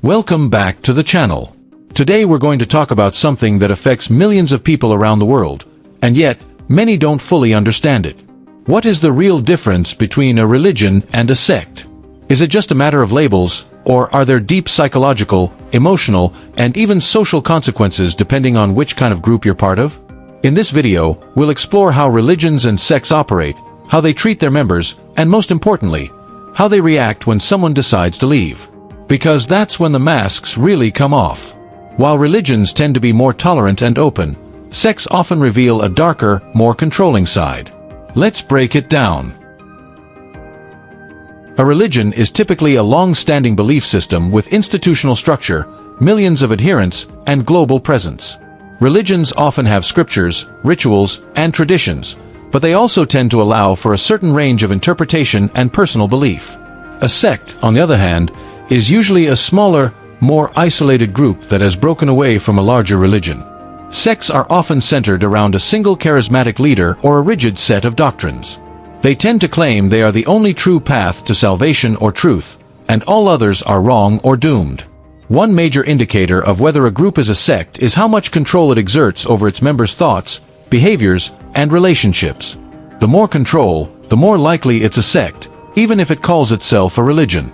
Welcome back to the channel. Today we're going to talk about something that affects millions of people around the world, and yet, many don't fully understand it. What is the real difference between a religion and a sect? Is it just a matter of labels, or are there deep psychological, emotional, and even social consequences depending on which kind of group you're part of? In this video, we'll explore how religions and sects operate, how they treat their members, and most importantly, how they react when someone decides to leave. Because that's when the masks really come off. While religions tend to be more tolerant and open, sects often reveal a darker, more controlling side. Let's break it down. A religion is typically a long-standing belief system with institutional structure, millions of adherents, and global presence. Religions often have scriptures, rituals, and traditions, but they also tend to allow for a certain range of interpretation and personal belief. A sect, on the other hand, is usually a smaller, more isolated group that has broken away from a larger religion. Sects are often centered around a single charismatic leader or a rigid set of doctrines. They tend to claim they are the only true path to salvation or truth, and all others are wrong or doomed. One major indicator of whether a group is a sect is how much control it exerts over its members' thoughts, behaviors, and relationships. The more control, the more likely it's a sect, even if it calls itself a religion.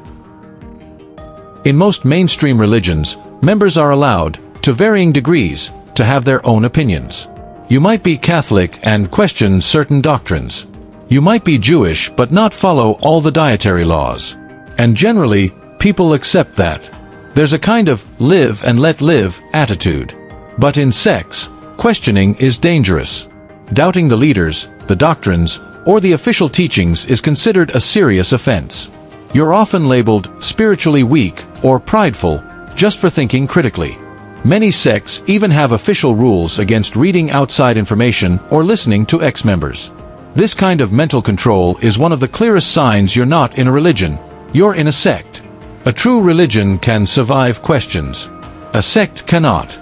In most mainstream religions, members are allowed, to varying degrees, to have their own opinions. You might be Catholic and question certain doctrines. You might be Jewish but not follow all the dietary laws. And generally, people accept that. There's a kind of live and let live attitude. But in sects, questioning is dangerous. Doubting the leaders, the doctrines, or the official teachings is considered a serious offense. You're often labeled spiritually weak or prideful just for thinking critically. Many sects even have official rules against reading outside information or listening to ex-members. This kind of mental control is one of the clearest signs you're not in a religion, you're in a sect. A true religion can survive questions. A sect cannot.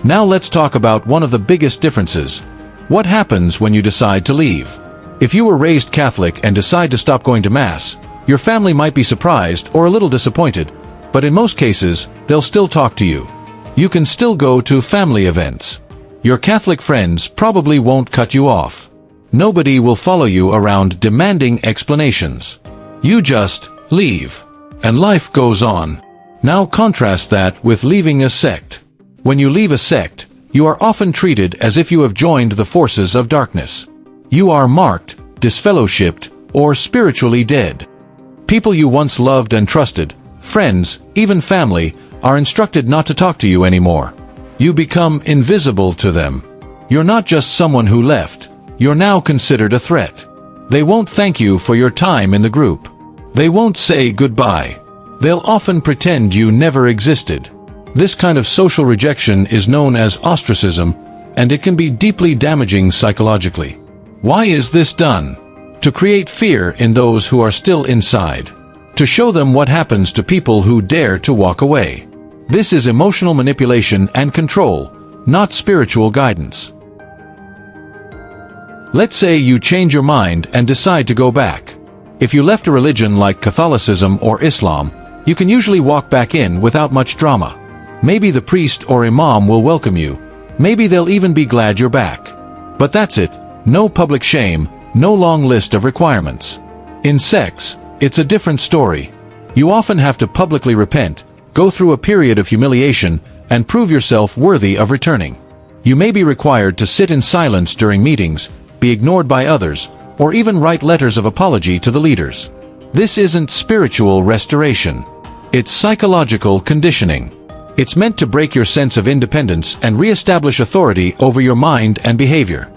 Now let's talk about one of the biggest differences. What happens when you decide to leave? If you were raised Catholic and decide to stop going to Mass, your family might be surprised or a little disappointed, but in most cases, they'll still talk to you. You can still go to family events. Your Catholic friends probably won't cut you off. Nobody will follow you around demanding explanations. You just leave, and life goes on. Now contrast that with leaving a sect. When you leave a sect, you are often treated as if you have joined the forces of darkness. You are marked, disfellowshipped, or spiritually dead. People you once loved and trusted, friends, even family, are instructed not to talk to you anymore. You become invisible to them. You're not just someone who left, you're now considered a threat. They won't thank you for your time in the group. They won't say goodbye. They'll often pretend you never existed. This kind of social rejection is known as ostracism, and it can be deeply damaging psychologically. Why is this done? To create fear in those who are still inside. To show them what happens to people who dare to walk away. This is emotional manipulation and control, not spiritual guidance. Let's say you change your mind and decide to go back. If you left a religion like Catholicism or Islam, you can usually walk back in without much drama. Maybe the priest or imam will welcome you. Maybe they'll even be glad you're back. But that's it. No public shame, no long list of requirements. In sects, it's a different story. You often have to publicly repent, go through a period of humiliation, and prove yourself worthy of returning. You may be required to sit in silence during meetings, be ignored by others, or even write letters of apology to the leaders. This isn't spiritual restoration. It's psychological conditioning. It's meant to break your sense of independence and re-establish authority over your mind and behavior.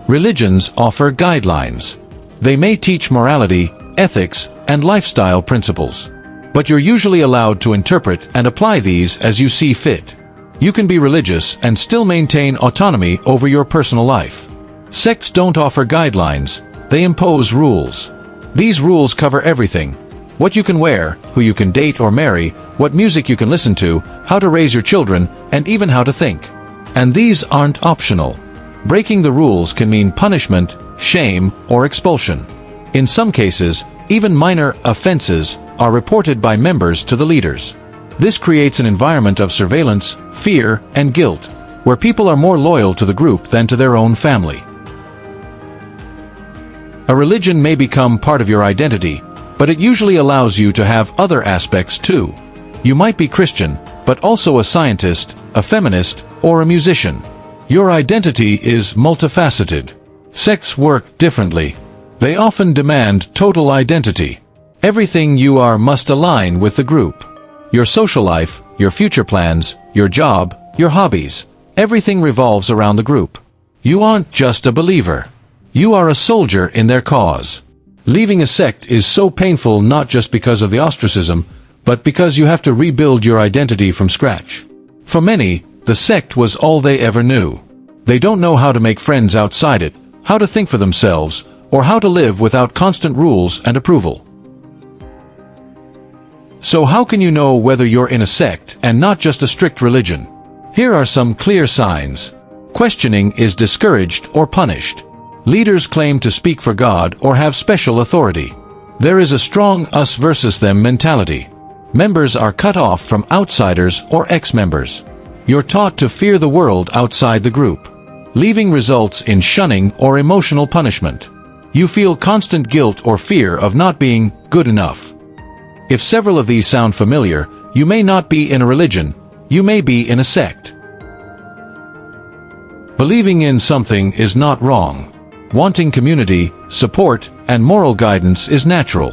Religions offer guidelines. They may teach morality, ethics, and lifestyle principles. But you're usually allowed to interpret and apply these as you see fit. You can be religious and still maintain autonomy over your personal life. Sects don't offer guidelines, they impose rules. These rules cover everything. What you can wear, who you can date or marry, what music you can listen to, how to raise your children, and even how to think. And these aren't optional. Breaking the rules can mean punishment, shame, or expulsion. In some cases, even minor offenses, are reported by members to the leaders. This creates an environment of surveillance, fear, and guilt, where people are more loyal to the group than to their own family. A religion may become part of your identity, but it usually allows you to have other aspects too. You might be Christian, but also a scientist, a feminist, or a musician. Your identity is multifaceted. Sects work differently. They often demand total identity. Everything you are must align with the group. Your social life, your future plans, your job, your hobbies, everything revolves around the group. You aren't just a believer. You are a soldier in their cause. Leaving a sect is so painful not just because of the ostracism, but because you have to rebuild your identity from scratch. For many, the sect was all they ever knew. They don't know how to make friends outside it, how to think for themselves, or how to live without constant rules and approval. So how can you know whether you're in a sect and not just a strict religion? Here are some clear signs. Questioning is discouraged or punished. Leaders claim to speak for God or have special authority. There is a strong us versus them mentality. Members are cut off from outsiders or ex-members. You're taught to fear the world outside the group. Leaving results in shunning or emotional punishment. You feel constant guilt or fear of not being good enough. If several of these sound familiar, you may not be in a religion, you may be in a sect. Believing in something is not wrong. Wanting community, support, and moral guidance is natural.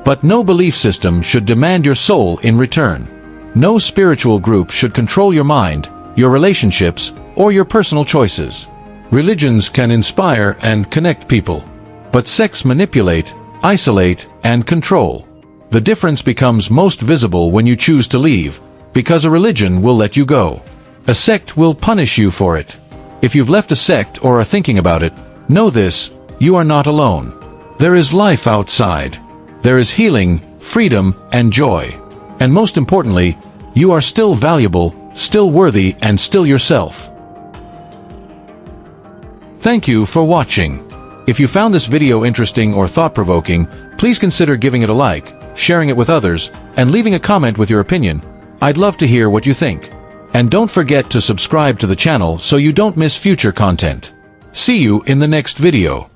But no belief system should demand your soul in return. No spiritual group should control your mind, your relationships, or your personal choices. Religions can inspire and connect people. But sects manipulate, isolate, and control. The difference becomes most visible when you choose to leave, because a religion will let you go. A sect will punish you for it. If you've left a sect or are thinking about it, know this, you are not alone. There is life outside. There is healing, freedom, and joy. And most importantly, you are still valuable, still worthy, and still yourself. Thank you for watching. If you found this video interesting or thought-provoking, please consider giving it a like, sharing it with others, and leaving a comment with your opinion. I'd love to hear what you think. And don't forget to subscribe to the channel so you don't miss future content. See you in the next video.